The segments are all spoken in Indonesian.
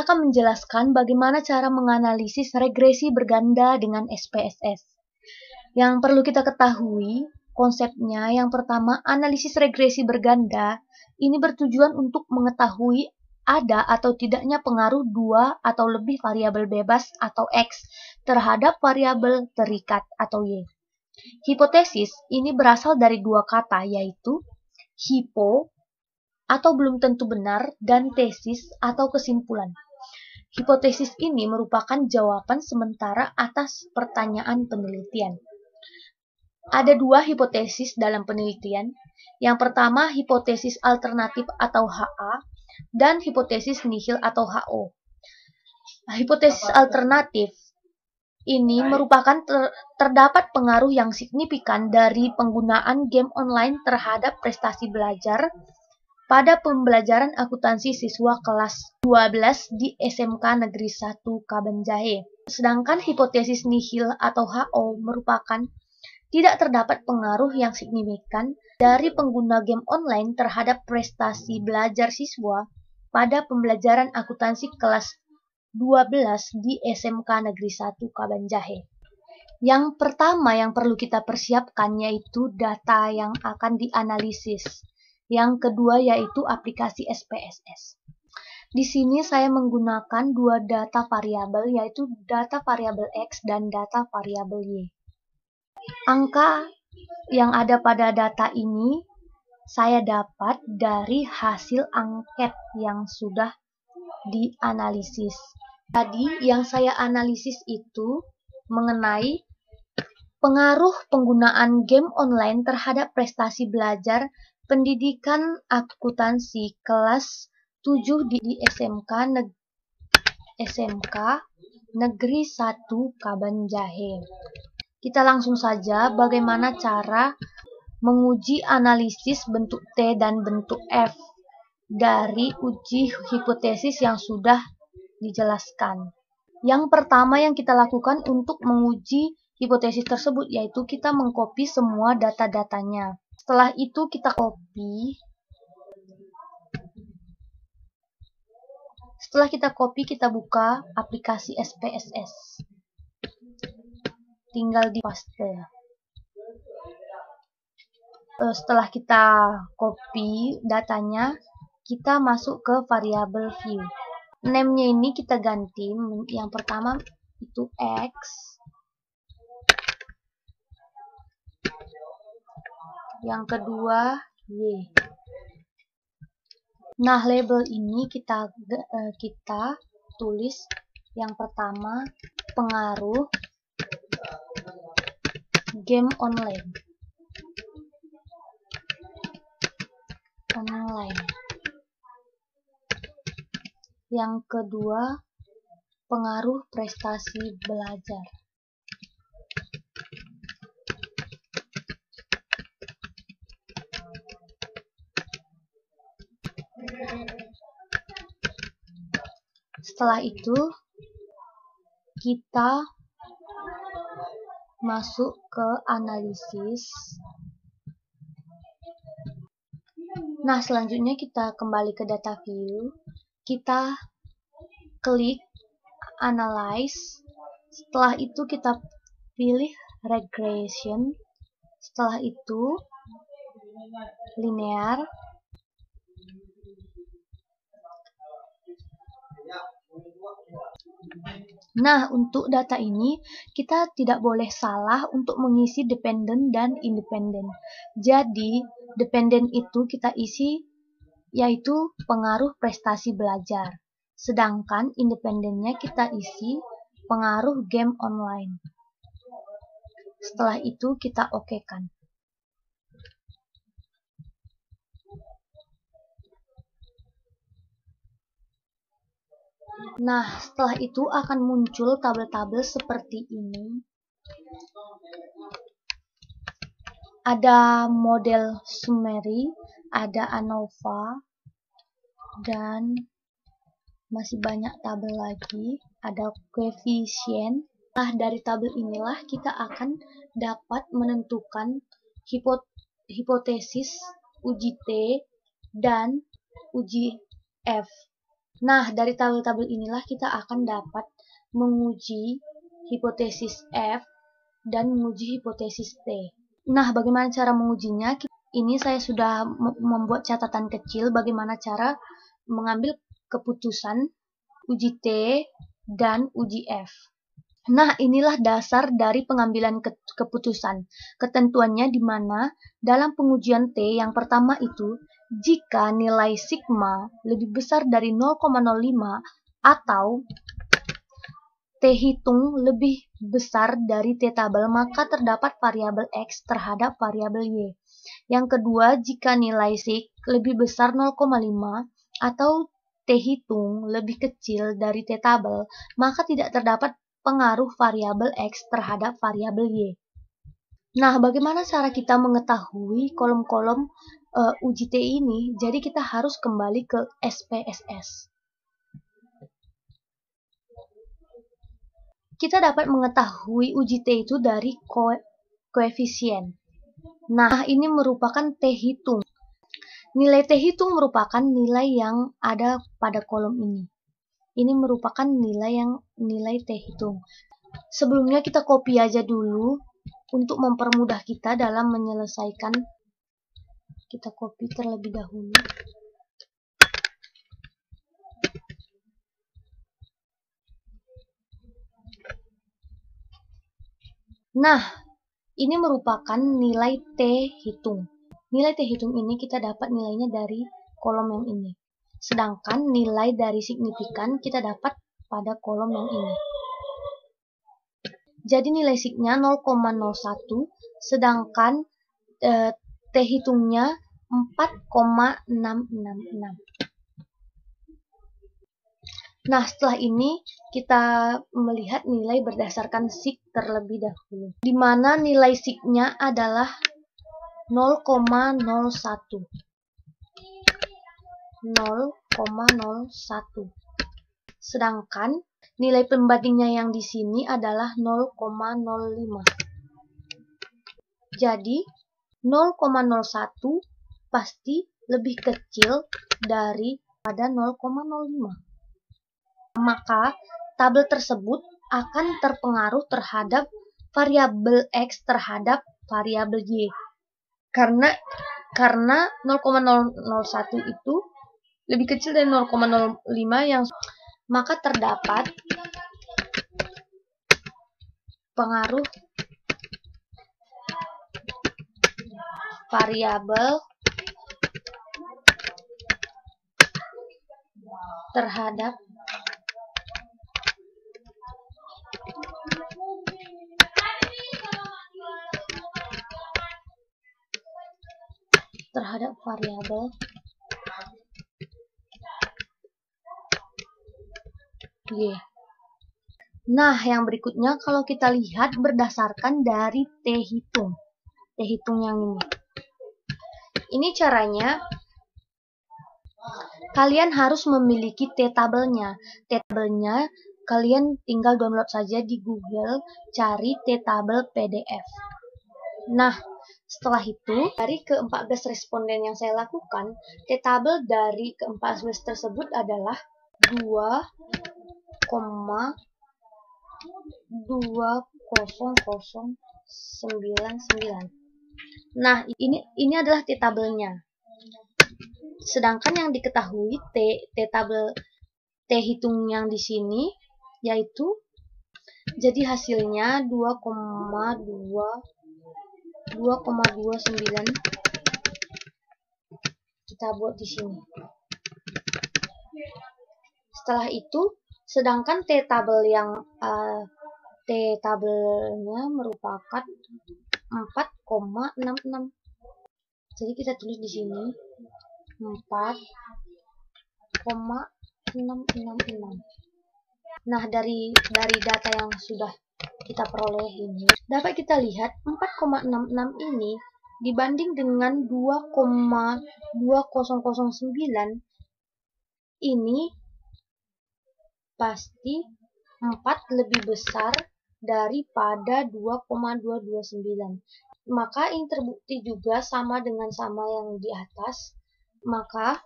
saya akan menjelaskan bagaimana cara menganalisis regresi berganda dengan SPSS. Yang perlu kita ketahui, konsepnya yang pertama, analisis regresi berganda ini bertujuan untuk mengetahui ada atau tidaknya pengaruh dua atau lebih variabel bebas atau X terhadap variabel terikat atau Y. Hipotesis ini berasal dari dua kata, yaitu hipo atau belum tentu benar, dan tesis atau kesimpulan. Hipotesis ini merupakan jawaban sementara atas pertanyaan penelitian. Ada dua hipotesis dalam penelitian. Yang pertama, hipotesis alternatif atau HA, dan hipotesis nihil atau HO. Hipotesis alternatif ini merupakan terdapat pengaruh yang signifikan dari penggunaan game online terhadap prestasi belajar pada pembelajaran akuntansi siswa kelas 12 di SMK Negeri 1 Kabanjahe. Sedangkan hipotesis nihil atau HO merupakan tidak terdapat pengaruh yang signifikan dari pengguna game online terhadap prestasi belajar siswa pada pembelajaran akuntansi kelas 12 di SMK Negeri 1 Kabanjahe. Yang pertama yang perlu kita persiapkan yaitu data yang akan dianalisis. Yang kedua yaitu aplikasi SPSS. Di sini saya menggunakan dua data variabel, yaitu data variabel X dan data variabel Y. Angka yang ada pada data ini saya dapat dari hasil angket yang sudah dianalisis. Tadi yang saya analisis itu mengenai pengaruh penggunaan game online terhadap prestasi belajar pendidikan akuntansi kelas 7 di SMK Negeri 1 Kabanjahe. Kita langsung saja bagaimana cara menguji analisis bentuk T dan bentuk F dari uji hipotesis yang sudah dijelaskan. Yang pertama yang kita lakukan untuk menguji hipotesis tersebut yaitu kita mengcopy semua data-datanya. Setelah itu kita copy. Setelah kita copy, kita buka aplikasi SPSS. Tinggal di paste. Setelah kita copy datanya, kita masuk ke variabel view. Name-nya ini kita ganti. Yang pertama itu X. Yang kedua Y. Nah, label ini kita tulis yang pertama pengaruh game online. Yang kedua pengaruh prestasi belajar. Setelah itu kita masuk ke analisis. Nah, selanjutnya kita kembali ke data view. Kita klik analyze. Setelah itu kita pilih regression. Setelah itu linear. Nah, untuk data ini kita tidak boleh salah untuk mengisi dependen dan independen. Jadi, dependen itu kita isi yaitu pengaruh prestasi belajar. Sedangkan independennya kita isi pengaruh game online. Setelah itu kita okekan. Nah, setelah itu akan muncul tabel-tabel seperti ini. Ada model summary, ada ANOVA, dan masih banyak tabel lagi. Ada koefisien. Nah, dari tabel inilah kita akan dapat menentukan hipotesis, uji T, dan uji F. Nah, dari tabel-tabel inilah kita akan dapat menguji hipotesis F dan menguji hipotesis T. Nah, bagaimana cara mengujinya? Ini saya sudah membuat catatan kecil bagaimana cara mengambil keputusan uji T dan uji F. Nah, inilah dasar dari pengambilan keputusan. Ketentuannya di mana dalam pengujian T yang pertama itu, jika nilai sigma lebih besar dari 0,05 atau T hitung lebih besar dari T tabel, maka terdapat variabel X terhadap variabel Y. Yang kedua, jika nilai sig lebih besar 0,5 atau T hitung lebih kecil dari T tabel, maka tidak terdapat pengaruh variabel X terhadap variabel Y. Nah, bagaimana cara kita mengetahui kolom-kolom uji T ini? Jadi kita harus kembali ke SPSS. Kita dapat mengetahui uji T itu dari koefisien. Nah, ini merupakan T hitung. Nilai T hitung merupakan nilai yang ada pada kolom ini. Ini merupakan nilai T hitung. Sebelumnya kita copy aja dulu untuk mempermudah kita dalam menyelesaikan. Kita copy terlebih dahulu. Nah, ini merupakan nilai T hitung. Nilai T hitung ini kita dapat nilainya dari kolom yang ini. Sedangkan nilai dari signifikan kita dapat pada kolom yang ini. Jadi nilai signya 0,01, sedangkan T hitungnya 4,666. Nah, setelah ini kita melihat nilai berdasarkan sig terlebih dahulu, di mana nilai signya adalah 0,01. Sedangkan nilai pembandingnya yang di sini adalah 0,05. Jadi 0,01 pasti lebih kecil daripada 0,05. Maka tabel tersebut akan terpengaruh terhadap variabel X terhadap variabel Y. Karena 0,001 itu lebih kecil dari 0,05 yang maka terdapat pengaruh variabel terhadap variabel Y. Nah, yang berikutnya kalau kita lihat berdasarkan dari T hitung. T hitung yang ini. Ini caranya, kalian harus memiliki T tabelnya. T tabelnya kalian tinggal download saja di Google, cari T tabel PDF. Nah, setelah itu, dari ke-14 responden yang saya lakukan, T tabel dari ke-14 tersebut adalah 2,20099. Nah, ini adalah T tabelnya. Sedangkan yang diketahui T tabel T hitung yang di sini yaitu jadi hasilnya 2,29 kita buat di sini. Setelah itu, sedangkan T tabelnya merupakan 4,66. Jadi kita tulis di sini 4,666. Nah, dari data yang sudah kita peroleh ini, dapat kita lihat 4,666 ini dibanding dengan 2,2009 ini pasti 4 lebih besar daripada 2,229. Maka ini terbukti juga sama dengan sama yang di atas. Maka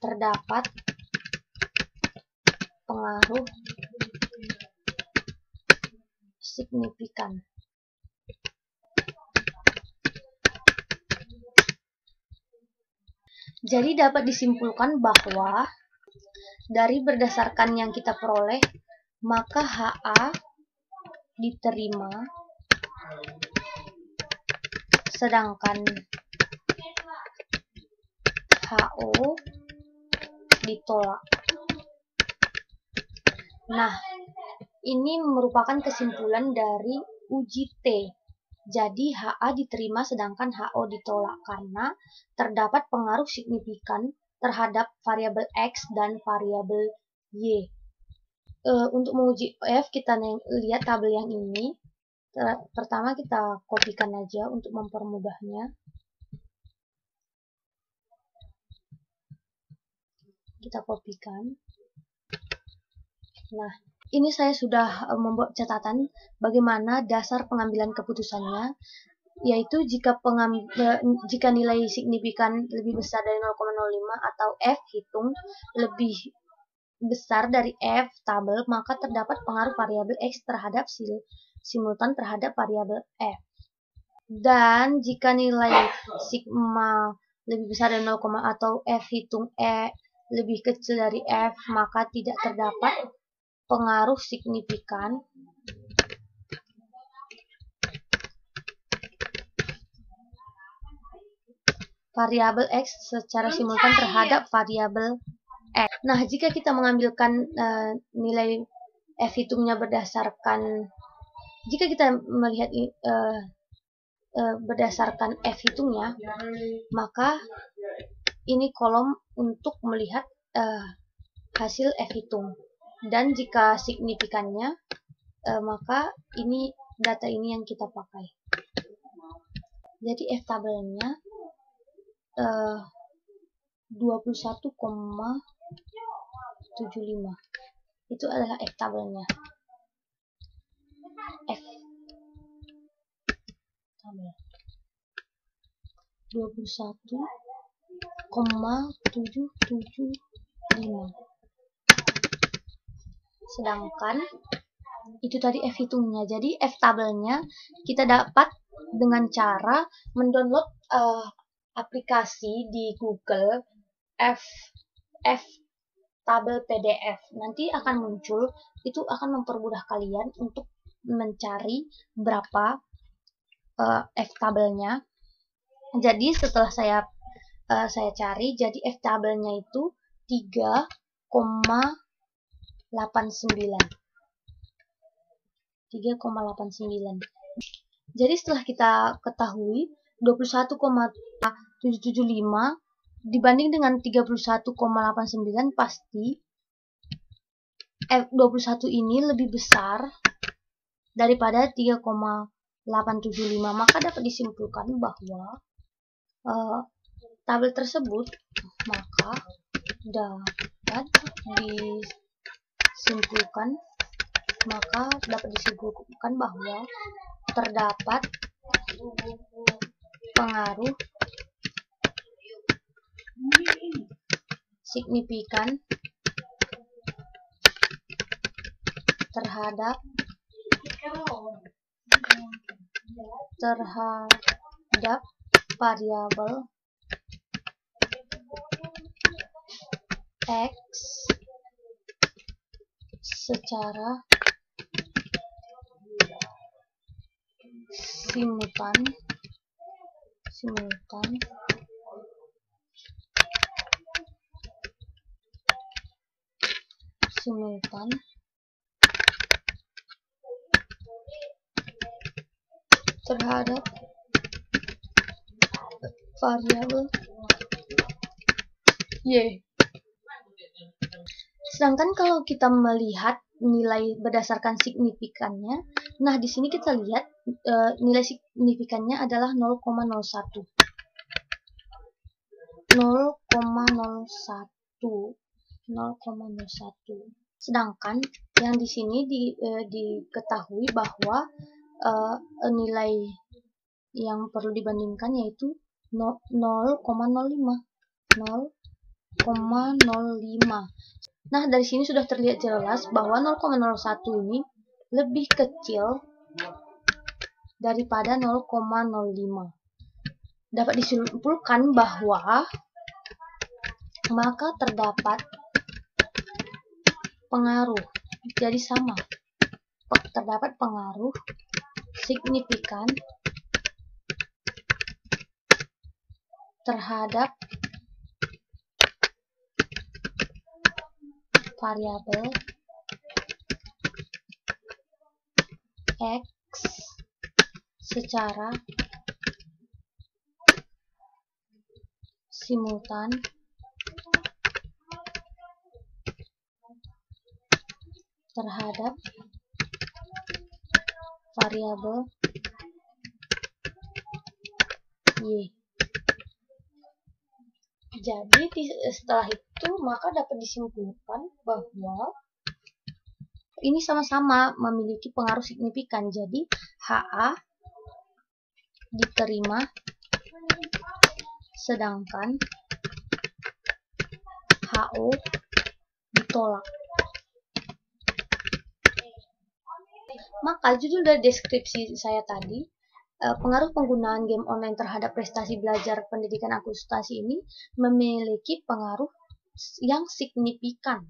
terdapat pengaruh signifikan. Jadi dapat disimpulkan bahwa dari berdasarkan yang kita peroleh, maka HA diterima sedangkan HO ditolak. Nah, ini merupakan kesimpulan dari uji T. Jadi HA diterima sedangkan HO ditolak karena terdapat pengaruh signifikan terhadap variabel X dan variabel Y. Untuk menguji F, kita lihat tabel yang ini. Pertama kita kopikan aja untuk mempermudahnya. Kita kopikan. Nah, ini saya sudah membuat catatan bagaimana dasar pengambilan keputusannya, yaitu jika nilai signifikan lebih besar dari 0,05 atau F hitung lebih besar dari F tabel, maka terdapat pengaruh variabel X terhadap simultan terhadap variabel F. Dan jika nilai sigma lebih besar dari 0, atau F hitung E lebih kecil dari F, maka tidak terdapat pengaruh signifikan variabel X secara simultan terhadap variabel X. Nah, jika kita mengambilkan nilai F hitungnya berdasarkan, jika kita melihat berdasarkan F hitungnya, maka ini kolom untuk melihat hasil F hitung. Dan jika signifikannya, maka ini data ini yang kita pakai. Jadi F tabelnya 21,75 itu adalah F tabelnya. F tabel 21,775. Sedangkan itu tadi F hitungnya. Jadi F tabelnya kita dapat dengan cara mendownload aplikasi di Google F tabel PDF. Nanti akan muncul, itu akan mempermudah kalian untuk mencari berapa F tabelnya. Jadi setelah saya cari, jadi F tabelnya itu 3,89. Jadi setelah kita ketahui 21,775 dibanding dengan 31,89, pasti F21 ini lebih besar daripada 3,875. Maka dapat disimpulkan bahwa tabel tersebut dapat disimpulkan bahwa terdapat pengaruh signifikan terhadap variabel X secara simultan terhadap variabel Y. Sedangkan kalau kita melihat nilai berdasarkan signifikannya, nah di sini kita lihat nilai signifikannya adalah 0,01. Sedangkan yang di sini diketahui bahwa nilai yang perlu dibandingkan yaitu 0,05. Nah, dari sini sudah terlihat jelas bahwa 0,01 ini lebih kecil daripada 0,05. Dapat disimpulkan bahwa maka terdapat pengaruh. Jadi sama. Terdapat pengaruh signifikan terhadap variabel X secara simultan terhadap variabel Y. Jadi setelah itu maka dapat disimpulkan bahwa ini sama-sama memiliki pengaruh signifikan. Jadi HA diterima sedangkan HO ditolak. Maka judul dari deskripsi saya tadi, pengaruh penggunaan game online terhadap prestasi belajar pendidikan akuntansi ini memiliki pengaruh yang signifikan.